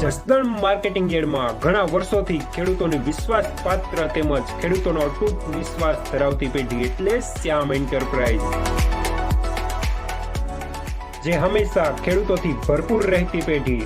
Jasdan marketing યાર્ડમાં ઘણા વર્ષોથી ખેડૂતોની વિશ્વાસપાત્ર તેમજ ખેડૂતોનો અતૂટ વિશ્વાસ ધરાવતી પેઢી એટલે શ્યામ એન્ટરપ્રાઇઝ, જે હંમેશા ખેડૂતોથી ભરપૂર રહેતી પેઢી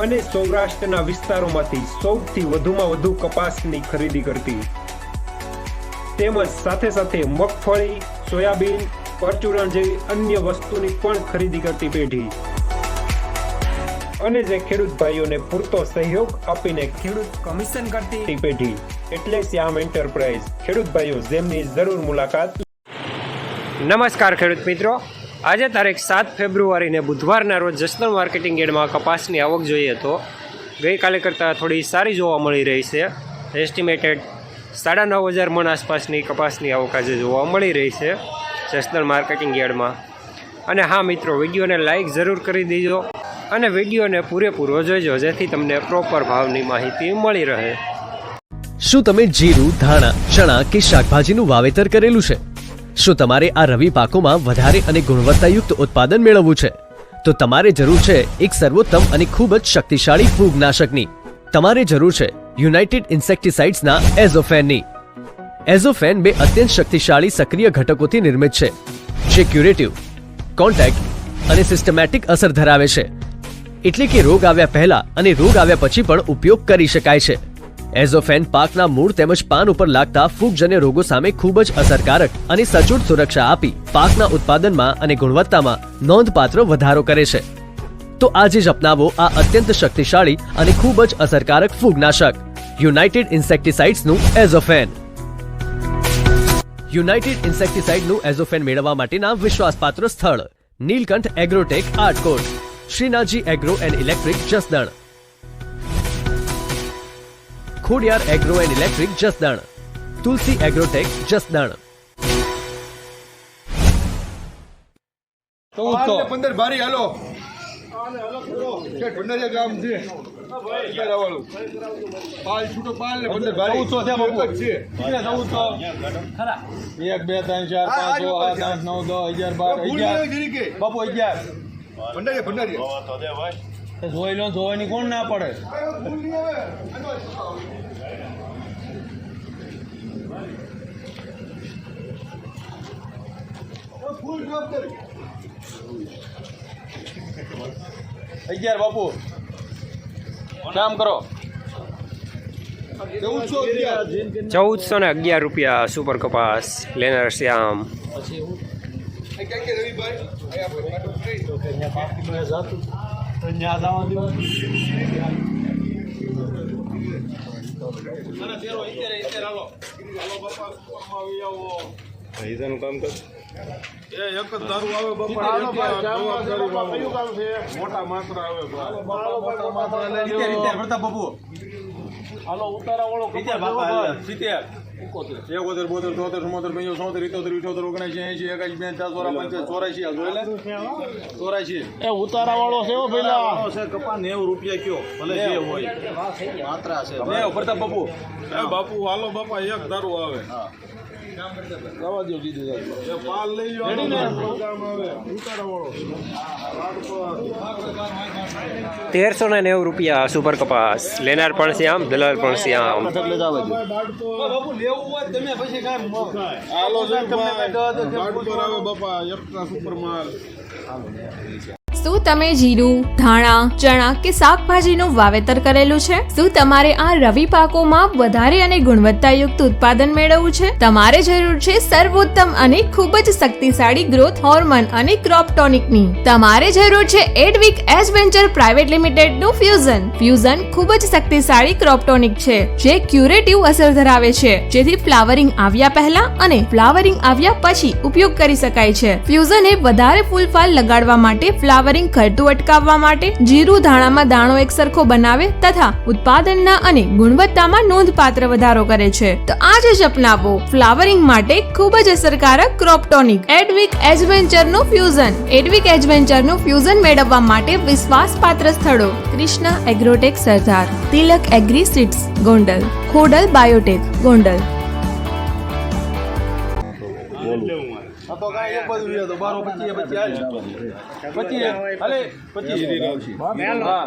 અને સૌરાષ્ટ્રના વિસ્તારોમાંથી સૌથી વધુમાં વધુ કપાસની ખરીદી કરતી, તેમજ સાથે સાથે મગફળી, સોયાબીન, પરચુરણ જેવી અન્ય વસ્તુની પણ ખરીદી કરતી પેઢી અને જે ખેડૂત ભાઈઓને પૂરતો સહયોગ આપીને ખેડૂત કમિશન કરતી પેઢી એટલે શ્યામ એન્ટરપ્રાઇઝ. ખેડૂત ભાઈઓ જેમની જરૂર મુલાકાત. નમસ્કાર ખેડૂત મિત્રો, આજે તારીખ 7 ફેબ્રુઆરીને બુધવારના રોજ જસદણ માર્કેટિંગ યાર્ડમાં કપાસની આવક જોઈએ તો ગઈકાલે કરતાં થોડી સારી જોવા મળી રહી છે. એસ્ટિમેટેડ 9,500 મણ આસપાસની કપાસની આવક આજે જોવા મળી રહી છે જસદણ માર્કેટિંગ યાર્ડમાં. અને હા મિત્રો, વિડીયોને લાઇક જરૂર કરી દેજો અને વિડીયોને પૂરેપૂરો જોઈજો જેથી તમને પ્રોપર ભાવની માહિતી મળી રહે. શું તમે જીરું, ધાણા, ચણા કે શાકભાજીનું વાવેતર કરેલું છે? શું તમારે આ રવિ પાકોમાં વધારે અને ગુણવત્તાયુક્ત ઉત્પાદન મેળવવું છે? તો તમારે જરૂર છે એક સર્વોત્તમ અને ખૂબ જ શક્તિશાળી ફૂગનાશકની. તમારે જરૂર છે યુનાઇટેડ ઇન્સેક્ટિસાઇડ્સના એઝોફેનની. એઝોફેન બે અત્યંત શક્તિશાળી સક્રિય ઘટકોથી નિર્મિત છે, જે ક્યુરેટિવ, કોન્ટેક્ટ અને સિસ્ટમેટિક અસર ધરાવે છે. એટલે કે રોગ આવ્યા પહેલા અને રોગ આવ્યા પછી પણ ઉપયોગ કરી શકાય છે. એઝોફેન પાકના મૂળ તેમજ પાન ઉપર લાગતા ફૂગજન્ય રોગો સામે ખૂબ જ અસરકારક અને સચોટ સુરક્ષા આપી પાકના ઉત્પાદનમાં અને ગુણવત્તામાં નોંધપાત્ર વધારો કરે છે. તો આજે જ અપનાવો આ અત્યંત શક્તિશાળી અને ખૂબ જ અસરકારક ફૂગનાશક યુનાઇટેડ ઇન્સેક્ટિસાઇડ્સનું એઝોફેન. યુનાઇટેડ ઇન્સેક્ટિસાઇડનું એઝોફેન મેળવવા માટેના વિશ્વાસપાત્ર સ્થળ Nilkanth Agrotech Atkot, Shrinathji Agro and Electric Jasdan, Khodiyar Agro and Electric Jasdan, Tulsi Agrotech Jasdan. 15 બારી હાલો ગામ છે. પાલ છૂટો પાલ ને 15 બારી 1400 છે. 1 2 3 4 5 6 8 9 10 11 12 બાપુ 11 જોઈ લો, જોવાની કોણ ના પડે. ફૂલ ડ્રોપ કરી 11 બાપુ કામ કરો. 1411 રૂપિયા સુપર કપાસ લેનાર શ્યામ. કામ કર એક જ દારૂ આવે બાપા, મોટા માત્રા આવે બાપુ. હાલો ઉતારા વાળો 70 71 72 73 74 75 76 77 88 89 80 81 82 83 84 84 એ ઉતારા વાળો છે પેલા કપા 90 રૂપિયા કયો ભલે જે હોય માત્રા છે. પ્રતાપ બાપુ બાપુ હાલો બાપા એક દારૂ આવે. દવા દો દીધું પાલ લઈ જાવ. 1390 રૂપિયા સુપર કપાસ લેનાર પણ શ્યામ, દલાલ પણ શ્યામ. બાપુ લેવું હોય તમે પછી કાંઈ બાપા એકસ્ટ્રા સુપર માલ. શું તમે જીરું, ધાણા, ચણા કે શાકભાજીનું વાવેતર કરેલું છે? શું તમારે આ રવિ પાકોમાં વધારે અને ગુણવત્તાયુક્ત ઉત્પાદન મેળવવું છે? તમારે જરૂર છે સર્વોત્તમ અને ખૂબ જ શક્તિશાળી ગ્રોથ હોર્મોન અને ક્રોપ ટોનિકની. તમારે જરૂર છે એડવિક એડવેન્ચર પ્રાઇવેટ લિમિટેડનું ફ્યુઝન. ફ્યુઝન ખૂબ જ શક્તિશાળી ક્રોપ ટોનિક છે, જે ક્યુરેટિવ અસર ધરાવે છે, જેથી ફ્લાવરિંગ આવ્યા પહેલા અને ફ્લાવરિંગ આવ્યા પછી ઉપયોગ કરી શકાય છે. ફ્યુઝન એ વધારે ફૂલફાલ લગાડવા માટે, ફ્લાવરિંગ ખરતું અટકાવવા માટે, જીરું ધાણામાં દાણો એકસરખો બનાવે તથા ઉત્પાદનના અને ગુણવત્તામાં નોંધપાત્ર વધારો કરે છે. તો આજે જ અપનાવો ફ્લાવરિંગ માટે ખૂબ જ અસરકારક ક્રોપ ટોનિક એડવિક એડવેન્ચરનું ફ્યુઝન. એડવિક એડવેન્ચરનું ફ્યુઝન મેળવવા માટે વિશ્વાસપાત્ર સ્થળો Krishna agrotech Sardar, Tilak agri seeds Gondal, Khodal biotech Gondal. તો કાંઈ એક બાજુ રહ્યો તો 12 25 25 હાલે 25 હા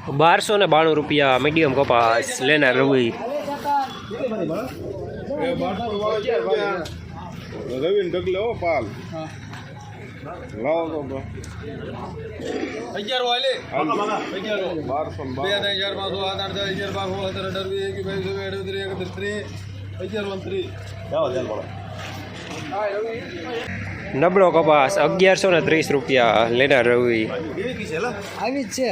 1292 રૂપિયા મીડિયમ કપાસ લેનાર રવિ. રવિન ઢગલે હો પાલ લાવો તો 11 વાલે 12 નબળો કપાસ 1130 રૂપિયા લેનાર રવિ. આવી જ છે.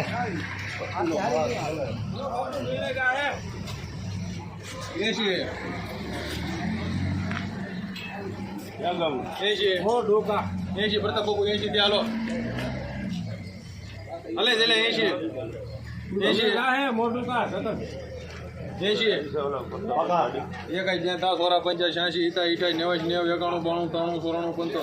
પ્રતાપ બાપુ 80 ત્યાં હાલો હલે 80 મોટું કા 80 એક જ્યાં તા 85 86 ઈટા ઈટા 90 91 92 93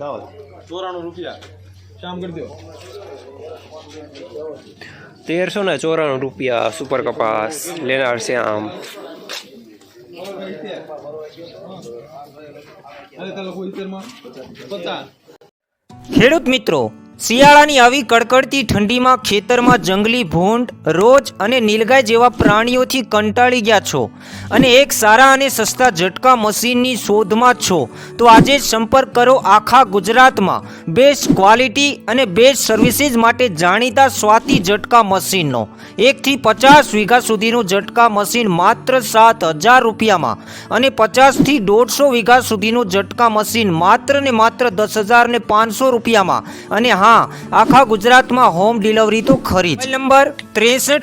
94 94 રૂપિયા શામ કરી દો. 1394 રૂપિયા સુપર કપાસ લેનાર શ્યામ. ખેડૂત મિત્રો, શિયાળાની આવી કડકડતી ઠંડીમાં ખેતરમાં જંગલી ભૂંડ, રોજ અને નીલગાય જેવા પ્રાણીઓથી કંટાળી ગયા છો અને એક સારા અને સસ્તા ઝટકા મશીનની શોધમાં છો તો આજે જ સંપર્ક કરો આખા ગુજરાતમાં બેસ્ટ ક્વોલિટી અને બેસ્ટ સર્વિસીસ માટે જાણીતા સ્વાતિ ઝટકા મશીનનો. 1 થી 50 વીઘા સુધીનું ઝટકા મશીન માત્ર 7,000 રૂપિયામાં અને 50 થી 150 વીઘા સુધીનું ઝટકા મશીન માત્ર ને માત્ર 10,500 રૂપિયામાં. અને હા, આખા ગુજરાતમાં હોમ ડિલિવરી તો ખરી જ. નંબર 63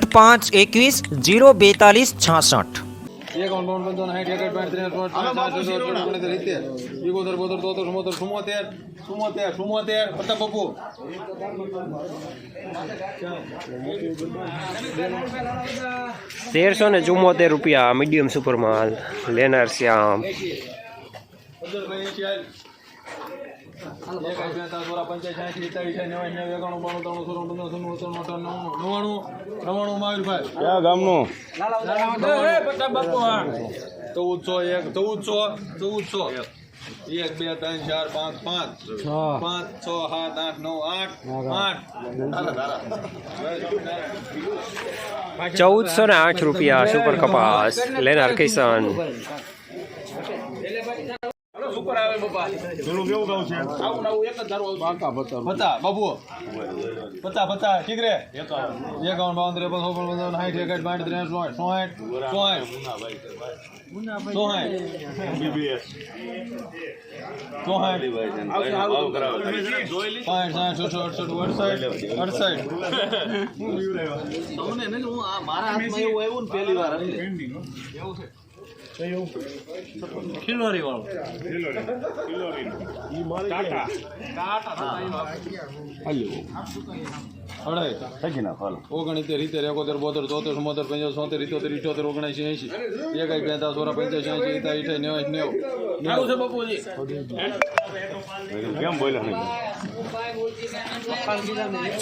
1374 રૂપિયા મીડિયમ સુપર માલ લેનાર શ્યામ. 1408 રૂપિયા સુપર કપાસ લેનાર કિશન. ઠીક રે 14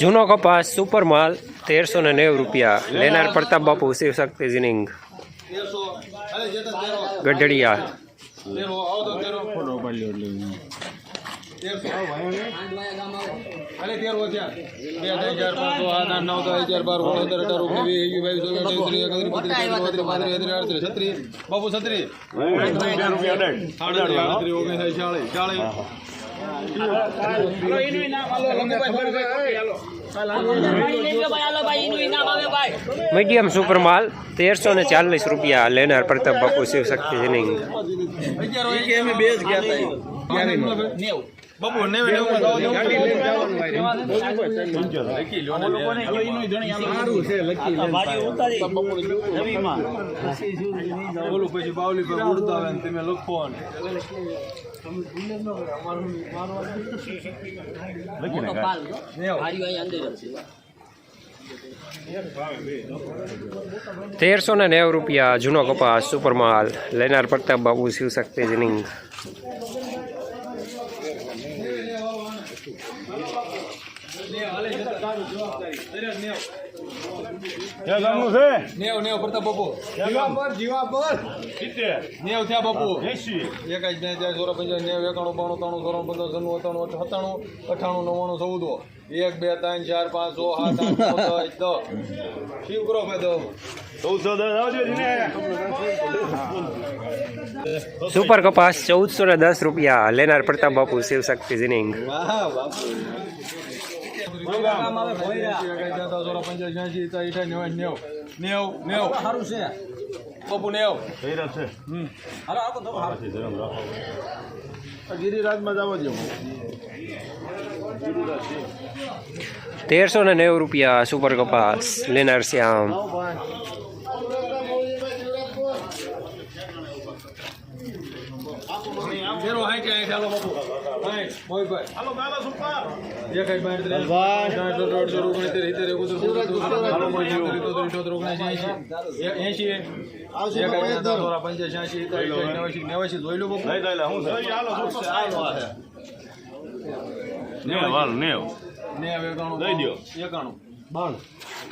જૂનો કપાસ સુપર માલ 1390 રૂપિયા લેનાર પ્રતાપ બાપુ શિવશક્તિ જીનિંગ ગઢડિયા. બાપુ છત્રી મીડિયમ સુપર માલ 1340 રૂપિયા લેનાર પ્રતાપ બાપુ શિવશક્તિ જીનિંગ. બાપુ બોલું પછી બાવલી પર ઉડતા આવે તમે લખો ₹1390 જૂનો કપાસ સુપરમાલ લેનાર પ્રતાપ બાબુ શિવશક્તિ જીનિંગ. ક્યાં ગામનું છે? નેવ પ્રતાપ બાપુ જીવા પર 70 નેવ થયા બાપુ 80 એક જ ને ત્યાં 16 50 નેવ 91 92 93 94 95 98 99 14 1 2 3 4 5 6 7 8 9 10 શિવ કરો ભાઈ તો 1410 આવજો જીને. સુપર કપાસ ₹1410 લેનાર પ્રતાપ બાપુ શિવશક્તિ જીનિંગ. વાહ બાપુ સારું છે બાપુ નેવ ધૈર્ય છે. ગિરિરાજમાં જ આવવા દો. ₹1390 સુપર કપાસ લેનાર શ્યામ. ફેરો હાઈ કે ચાલો બાપુ હાઈ મોહિતભાઈ હાલો ગાલા સુપર. એક જ બાર 3 જોઈ લો બાપુ લઈ લે હું છે? હાલો સુપર. નેવ હાલ નેવ નેવ 91 દઈ દ્યો. 91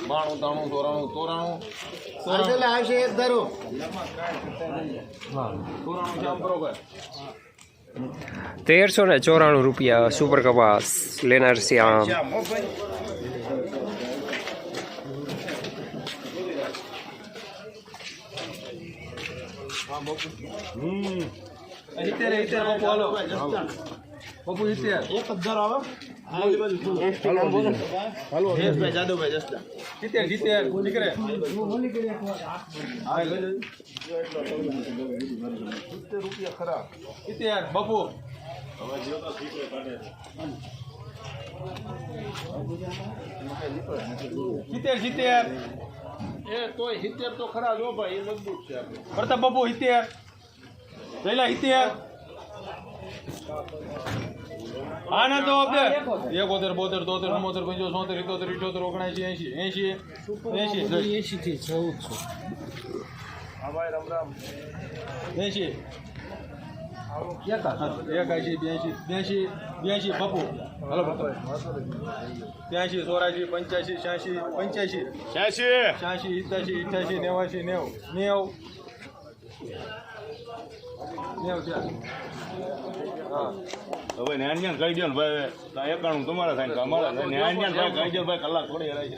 92 93 ₹1394 સુપર કપાસ લેનાર શ્યામ. બાપુ હાલો બાપુ 70 એક જ ધાર આવે. હાલો જાદવભાઈ જસ્તા 70 નીકળે રૂપિયા ખરા. 70 બાપુ સિત્તેર એ તોય 70 તો ખરા જો ભાઈ, એ મજબૂત છે આપણે. પ્રતાપ બાપુ 70 જયલા 70 આનંદ આપે 71 72 73 74 75 76 77 78 79 80 થી 1400 હા ભાઈ રામ રામ. 80 82 બાપુ હાલો બાપુ 83 84 85 86 85 86 86 87 88 89 90 હા હવે ન્યાન્યાન કહી દો ને ભાઈ, 91 તમારા થાય ને અમારા થાય. ન્યાન્યાન ભાઈ કહી દો ભાઈ, કલાક થોડી હરાઈ છે.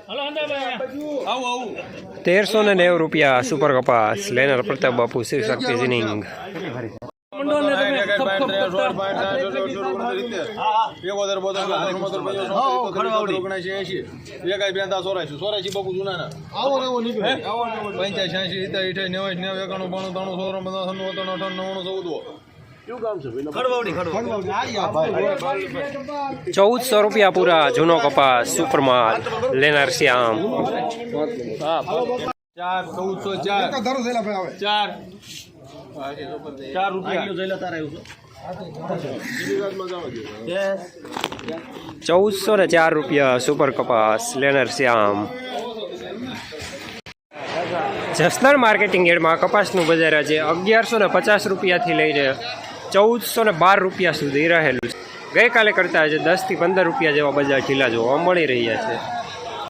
હાલો અંદાભાઈ આવું ₹1390 સુપર કપાસ લેનાર પ્રતાપ બાપુ શિવશક્તિ જીનિંગ. બાપુ જૂના 85 87 91 ₹1400 પૂરા જૂનો કપાસ સુપરમાલ લેનાર શ્યામ. 4 ₹1404 સુપર કપાસ લેનાર શ્યામ. જસદણ માર્કેટિંગ યાર્ડમાં કપાસનું બજાર આજે ₹1150 થી લઈને ₹1412 સુધી રહેલું છે. ગઈકાલે કરતાં આજે ₹10 થી ₹15 જેવા બજાર ઢીલા જોવા મળી રહ્યા છે.